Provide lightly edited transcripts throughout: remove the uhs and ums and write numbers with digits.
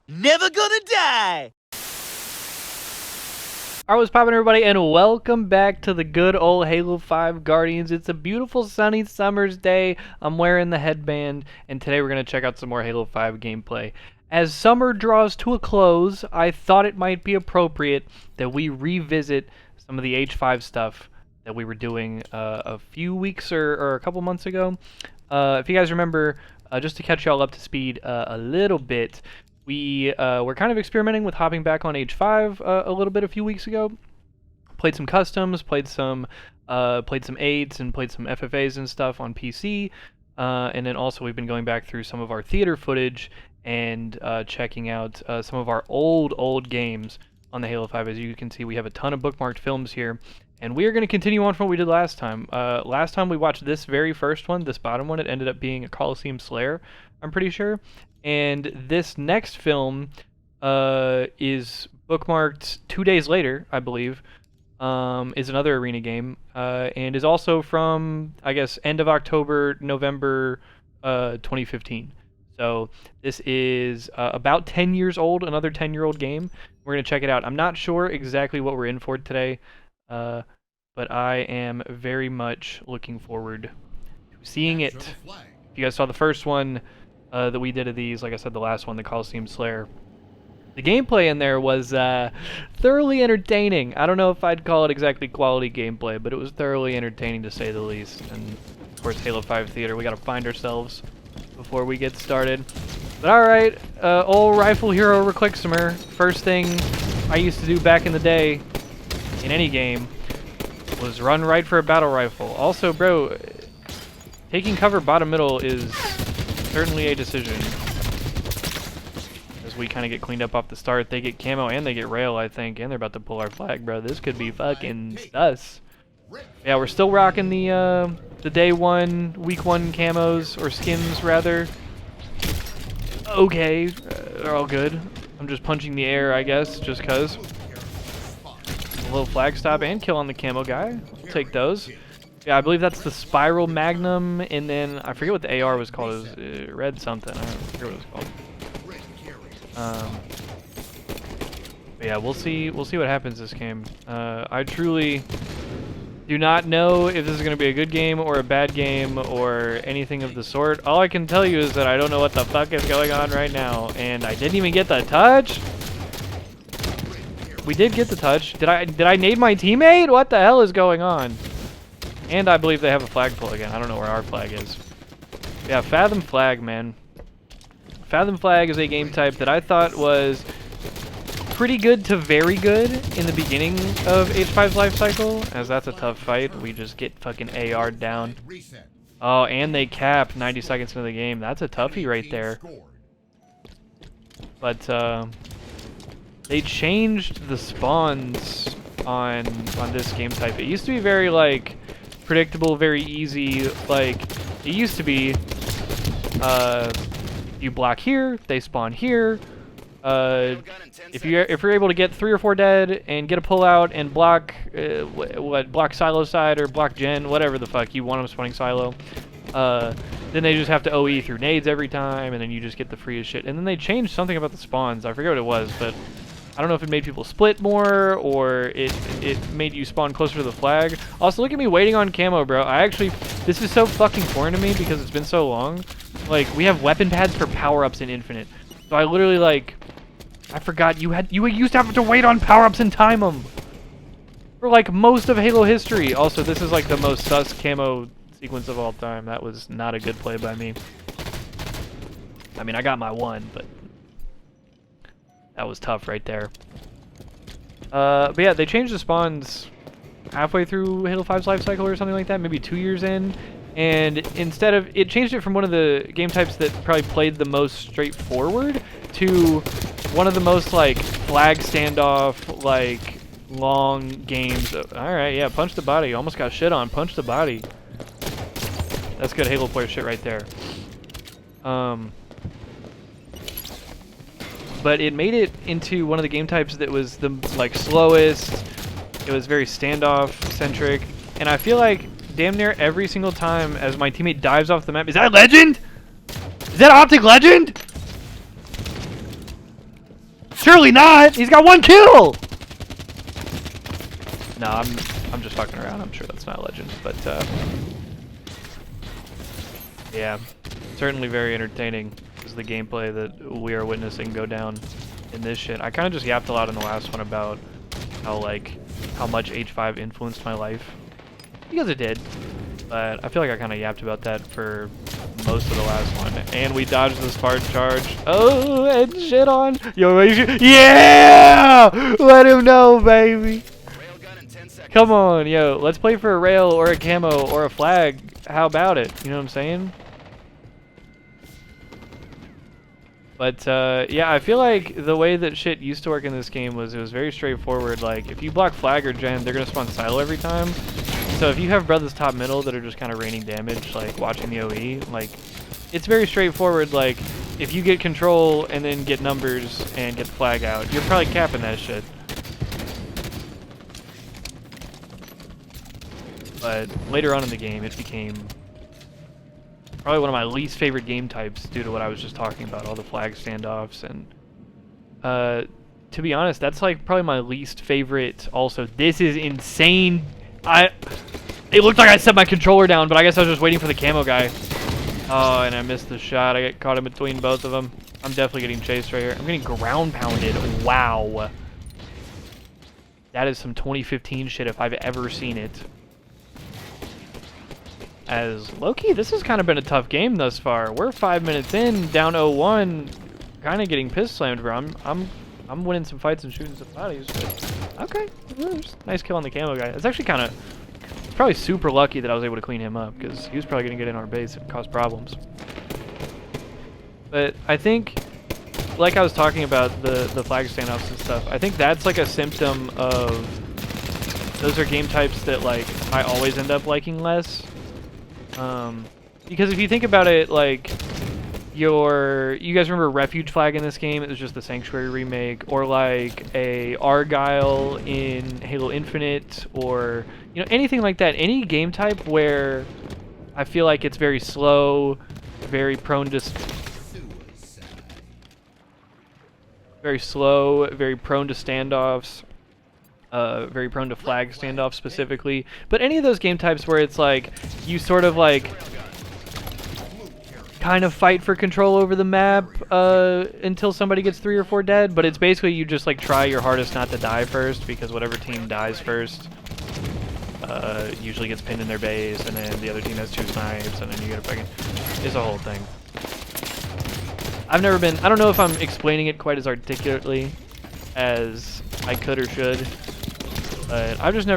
Never gonna die! Alright, what's poppin', everybody, and welcome back to the good old Halo 5 Guardians. It's a beautiful sunny summer's day. I'm wearing the headband, and today we're going to check out some more Halo 5 gameplay. As summer draws to a close, I thought it might be appropriate that we revisit some of the H5 stuff that we were doing a few weeks or a couple months ago. If you guys remember, just to catch y'all up to speed a little bit, we were kind of experimenting with hopping back on H5 a little bit a few weeks ago. Played some customs, played some aids, and played some FFAs and stuff on PC. And then also we've been going back through some of our theater footage and checking out some of our old games on the Halo 5. As you can see, we have a ton of bookmarked films here. And we are going to continue on from what we did last time. Last time we watched this very first one, this bottom one. It ended up being a Coliseum Slayer, I'm pretty sure. And this next film is bookmarked 2 days later, I believe. Is another arena game, and is also from, I guess, end of October, November 2015. So this is about 10 years old, another 10-year-old game. We're going to check it out. I'm not sure exactly what we're in for today, but I am very much looking forward to seeing it. If you guys saw the first one that we did of these, like I said, the last one, the Coliseum Slayer, the gameplay in there was thoroughly entertaining. I don't know if I'd call it exactly quality gameplay, but it was thoroughly entertaining to say the least. And of course, Halo 5 Theater, we gotta find ourselves before we get started. But alright, old Rifle Hero Reclixmer. First thing I used to do back in the day in any game was run right for a battle rifle. Also, bro, taking cover bottom middle is certainly a decision. As we kind of get cleaned up off the start, they get camo and they get rail, I think, and they're about to pull our flag, bro. This could be fucking sus. Yeah, we're still rocking the day one, week one camos, or skins, rather. Okay, they're all good. I'm just punching the air, I guess, just cuz. A little flag stop and kill on the camo guy. I'll take those. Yeah, I believe that's the Spiral Magnum, and then I forget what the AR was called. It was red something. I don't forget what it was called. But yeah, we'll see what happens this game. I truly do not know if this is going to be a good game or a bad game or anything of the sort. All I can tell you is that I don't know what the fuck is going on right now, and I didn't even get the touch. We did get the touch. Did I nade my teammate? What the hell is going on? And I believe they have a flagpole again. I don't know where our flag is. Yeah, Fathom Flag, man. Fathom Flag is a game type that I thought was pretty good to very good in the beginning of H5's life cycle, as that's a tough fight. We just get fucking AR'd down. Oh, and they cap 90 seconds into the game. That's a toughie right there. But they changed the spawns on this game type. It used to be very like predictable, very easy. Like it used to be, you block here, they spawn here. If you're able to get 3 or 4 dead and get a pullout and block block silo side or block gen, whatever the fuck you want them spawning silo, then they just have to OE through nades every time, and then you just get the freest shit. And then they changed something about the spawns. I forget what it was, but I don't know if it made people split more or it made you spawn closer to the flag. Also, look at me waiting on camo, bro. This is so fucking foreign to me because it's been so long. Like, we have weapon pads for power-ups in Infinite. So I literally, like, I forgot you used to have to wait on power-ups and time them for, like, most of Halo history. Also, this is, like, the most sus camo sequence of all time. That was not a good play by me. I mean, I got my one, but that was tough right there. But yeah, they changed the spawns halfway through Halo 5's life cycle or something like that, maybe 2 years in. And instead of, it changed it from one of the game types that probably played the most straightforward to one of the most like flag standoff, like long games. Alright, yeah, punch the body. Almost got shit on. Punch the body. That's good Halo player shit right there. But it made it into one of the game types that was the like slowest. It was very standoff centric, and I feel like damn near every single time as my teammate dives off the map, is that Legend? Is that Optic Legend? Surely not! He's got 1 kill! No, I'm just fucking around. I'm sure that's not a legend, but yeah, certainly very entertaining is the gameplay that we are witnessing go down in this shit. I kind of just yapped a lot in the last one about how much H5 influenced my life, because it did, but I feel like I kind of yapped about that for most of the last one. And we dodged the Spartan charge. Oh, and shit on. Yo, yeah! Let him know, baby. Come on, yo, let's play for a rail or a camo or a flag. How about it? You know what I'm saying? But yeah, I feel like the way that shit used to work in this game was it was very straightforward. Like, if you block flag or gen, they're gonna spawn silo every time. So if you have brothers top middle that are just kind of raining damage, like watching the OE, like, it's very straightforward. Like, if you get control and then get numbers and get the flag out, you're probably capping that shit. But later on in the game, it became probably one of my least favorite game types due to what I was just talking about, all the flag standoffs. And to be honest, that's like probably my least favorite also. This is insane. It looked like I set my controller down, but I guess I was just waiting for the camo guy. Oh, and I missed the shot. I got caught in between both of them. I'm definitely getting chased right here. I'm getting ground pounded. Wow. That is some 2015 shit if I've ever seen it. As low-key, this has kind of been a tough game thus far. We're 5 minutes in, down 0-1, kind of getting piss slammed, bro. I'm winning some fights and shooting some bodies. But okay, nice kill on the camo guy. It's actually kind of, it's probably super lucky that I was able to clean him up, because he was probably going to get in our base and cause problems. But I think, like I was talking about the flag standoffs and stuff, I think that's like a symptom of, those are game types that like I always end up liking less. Because if you think about it, like, you guys remember Refuge Flag in this game? It was just the Sanctuary remake, or like a Argyle in Halo Infinite, or, you know, anything like that. Any game type where I feel like it's very slow, very prone to standoffs, very prone to flag standoffs specifically, but any of those game types where it's like you sort of like kind of fight for control over the map until somebody gets 3 or 4 dead, but it's basically you just like try your hardest not to die first, because whatever team dies first usually gets pinned in their base, and then the other team has 2 snipes, and then you get a fucking, it's a whole thing. I don't know if I'm explaining it quite as articulately as I could or should, but I've just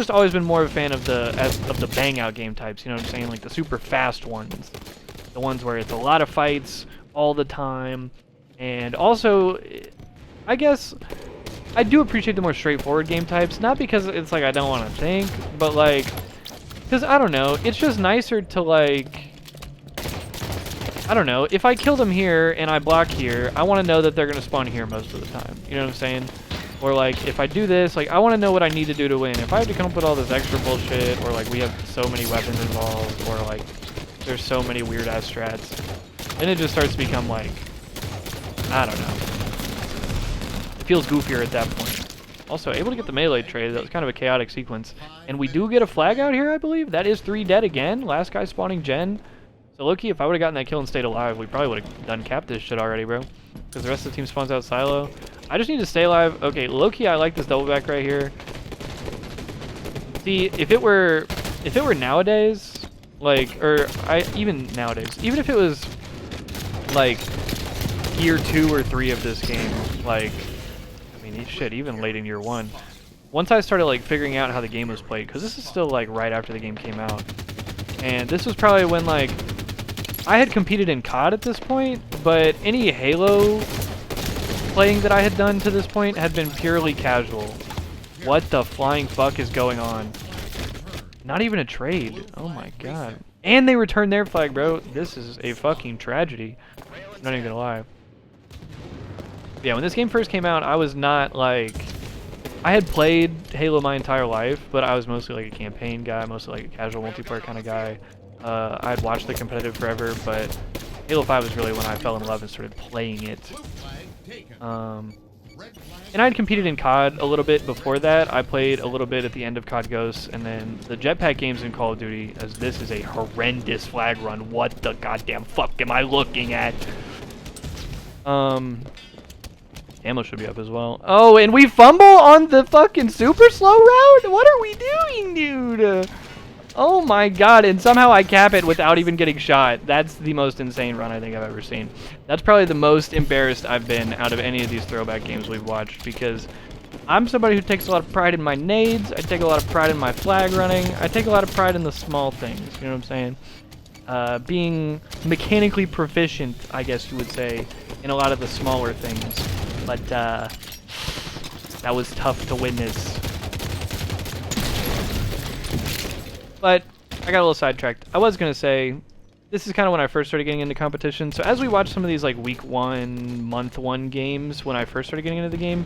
always been more of a fan of the bang out game types, you know what I'm saying? Like the super fast ones. The ones where it's a lot of fights all the time. And also, I guess I do appreciate the more straightforward game types, not because it's like I don't want to think, but like, because I don't know, it's just nicer to like, I don't know, if I kill them here and I block here, I want to know that they're going to spawn here most of the time. You know what I'm saying? Or like, if I do this, like, I want to know what I need to do to win. If I have to come up with all this extra bullshit, or like we have so many weapons involved, or like there's so many weird ass strats, then it just starts to become like, I don't know. It feels goofier at that point. Also, able to get the melee trade. That was kind of a chaotic sequence. And we do get a flag out here, I believe. That is 3 dead again. Last guy spawning gen. So low-key, if I would have gotten that kill and stayed alive, we probably would have done capped this shit already, bro. Because the rest of the team spawns out silo. I just need to stay alive. Okay, low-key, I like this double back right here. See, if it were nowadays, like, or even nowadays, even if it was like year 2 or 3 of this game, like, I mean, shit, even late in year 1. Once I started like figuring out how the game was played, because this is still like right after the game came out, and this was probably when like I had competed in COD at this point, but any Halo playing that I had done to this point had been purely casual. What the flying fuck is going on? Not even a trade. Oh my god. And they returned their flag, bro. This is a fucking tragedy. I'm not even gonna lie. Yeah, when this game first came out, I was not like... I had played Halo my entire life, but I was mostly like a campaign guy, mostly like a casual multiplayer kind of guy. I'd watched the competitive forever, but Halo 5 was really when I fell in love and started playing it. And I'd competed in COD a little bit before that. I played a little bit at the end of COD Ghosts, and then the jetpack games in Call of Duty, as this is a horrendous flag run. What the goddamn fuck am I looking at? Ammo should be up as well. Oh, and we fumble on the fucking super slow route? What are we doing, dude? Oh my god, and somehow I cap it without even getting shot. That's the most insane run I think I've ever seen. That's probably the most embarrassed I've been out of any of these throwback games we've watched, because I'm somebody who takes a lot of pride in my nades, I take a lot of pride in my flag running, I take a lot of pride in the small things, you know what I'm saying? Being mechanically proficient, I guess you would say, in a lot of the smaller things. But that was tough to witness. But I got a little sidetracked. I was going to say, this is kind of when I first started getting into competition. So as we watch some of these like week 1, month 1 games, when I first started getting into the game,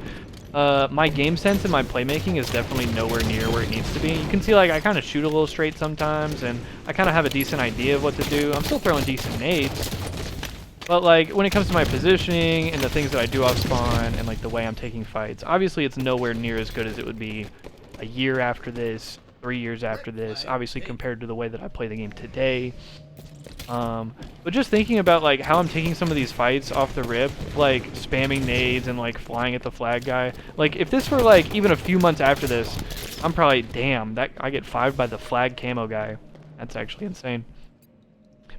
my game sense and my playmaking is definitely nowhere near where it needs to be. You can see like I kind of shoot a little straight sometimes, and I kind of have a decent idea of what to do. I'm still throwing decent nades. But like when it comes to my positioning and the things that I do off spawn and like the way I'm taking fights, obviously it's nowhere near as good as it would be a year after this, 3 years after this, obviously compared to the way that I play the game today. But just thinking about like how I'm taking some of these fights off the rip, like spamming nades and like flying at the flag guy. Like if this were like even a few months after this, I'm probably, damn, that I get 5'd by the flag camo guy. That's actually insane.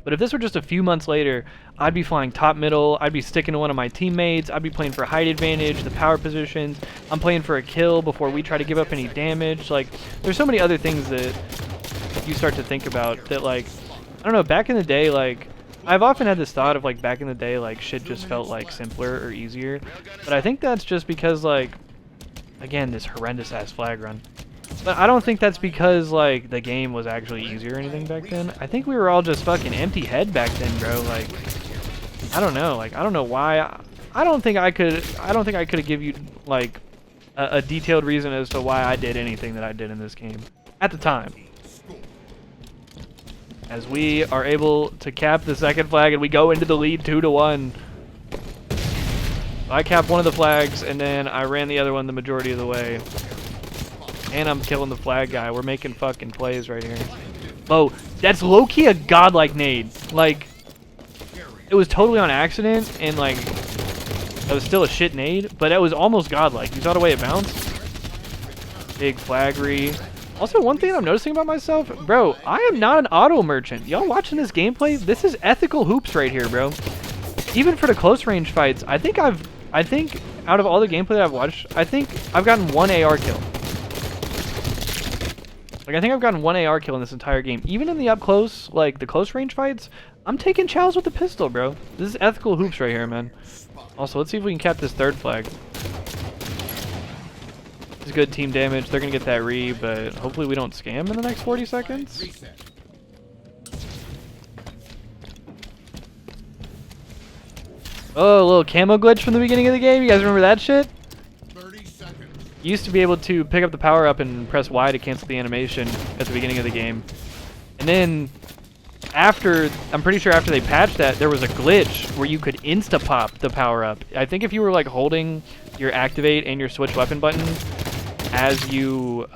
But if this were just a few months later, I'd be flying top middle, I'd be sticking to one of my teammates, I'd be playing for height advantage, the power positions, I'm playing for a kill before we try to give up any damage. Like, there's so many other things that you start to think about that, like, I don't know, back in the day, like, I've often had this thought of, like, back in the day, like, shit just felt, like, simpler or easier. But I think that's just because, like, again, this horrendous-ass flag run. But I don't think that's because, like, the game was actually easier or anything back then. I think we were all just fucking empty head back then, bro. Like, I don't know. Like, I don't know why. I don't think I could have give you, like, a detailed reason as to why I did anything that I did in this game at the time. As we are able to cap the second flag and we go into the lead 2-1. I capped one of the flags and then I ran the other one the majority of the way. And I'm killing the flag guy. We're making fucking plays right here. Oh, that's low-key a godlike nade. Like, it was totally on accident, and like, that was still a shit nade, but that was almost godlike. You saw the way it bounced? Big flaggery. Also, one thing I'm noticing about myself, bro, I am not an auto merchant. Y'all watching this gameplay? This is ethical hoops right here, bro. Even for the close range fights, I think out of all the gameplay that I've watched, I think I've gotten 1 AR kill. Like, I think I've gotten 1 AR kill in this entire game. Even in the up close, like, the close range fights, I'm taking chows with the pistol, bro. This is ethical hoops right here, man. Also, let's see if we can cap this third flag. This is good team damage. They're gonna get that re, but hopefully we don't scam in the next 40 seconds. Oh, a little camo glitch from the beginning of the game. You guys remember that shit? You used to be able to pick up the power up and press Y to cancel the animation at the beginning of the game. And then after, I'm pretty sure after they patched that, there was a glitch where you could insta-pop the power up. I think if you were like holding your activate and your switch weapon button as you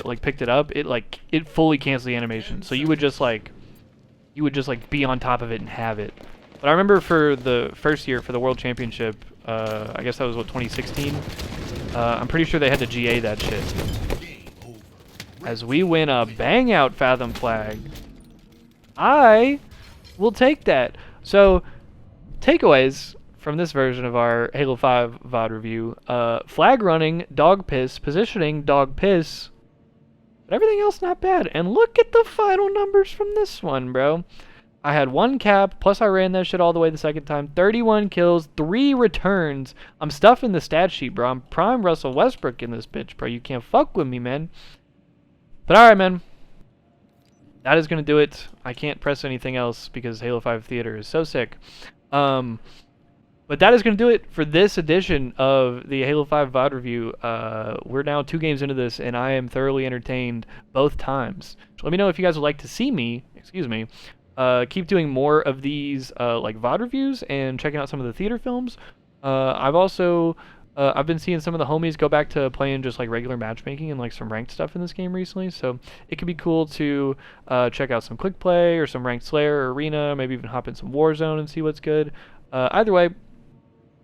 like picked it up, it fully canceled the animation. So you would just like be on top of it and have it. But I remember for the first year for the World Championship, I guess that was what, 2016. I'm pretty sure they had to GA that shit. As we win a bang out Fathom flag. I will take that. So, takeaways from this version of our Halo 5 VOD review. Flag running, dog piss. Positioning, dog piss. But everything else not bad. And look at the final numbers from this one, bro. I had 1 cap, plus I ran that shit all the way the second time. 31 kills, 3 returns. I'm stuffing the stat sheet, bro. I'm prime Russell Westbrook in this bitch, bro. You can't fuck with me, man. But alright, man. That is going to do it. I can't press anything else because Halo 5 Theater is so sick. But that is going to do it for this edition of the Halo 5 VOD review. We're now 2 games into this, and I am thoroughly entertained both times. So let me know if you guys would like to see me, keep doing more of these like VOD reviews and checking out some of the theater films, I've also I've been seeing some of the homies go back to playing just like regular matchmaking and like some ranked stuff in this game recently. So it could be cool to check out some quick play or some ranked Slayer or Arena, maybe even hop in some Warzone and see what's good. Either way,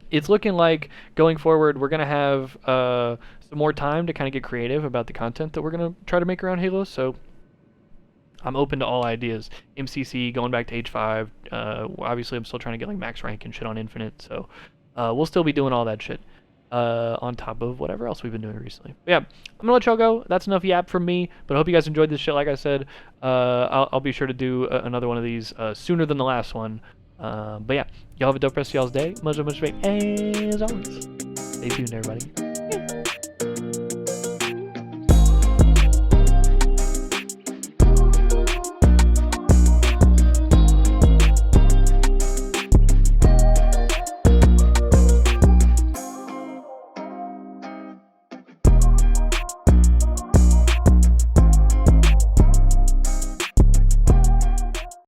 it's looking like going forward we're gonna have some more time to kind of get creative about the content that we're gonna try to make around Halo. So I'm open to all ideas. MCC, going back to H5. Obviously, I'm still trying to get like max rank and shit on Infinite, so we'll still be doing all that shit on top of whatever else we've been doing recently. But yeah, I'm gonna let y'all go. That's enough yap from me. But I hope you guys enjoyed this shit. Like I said, I'll be sure to do another one of these sooner than the last one. But yeah, y'all have a dope rest of y'all's day. Much respect as always. Stay tuned, everybody.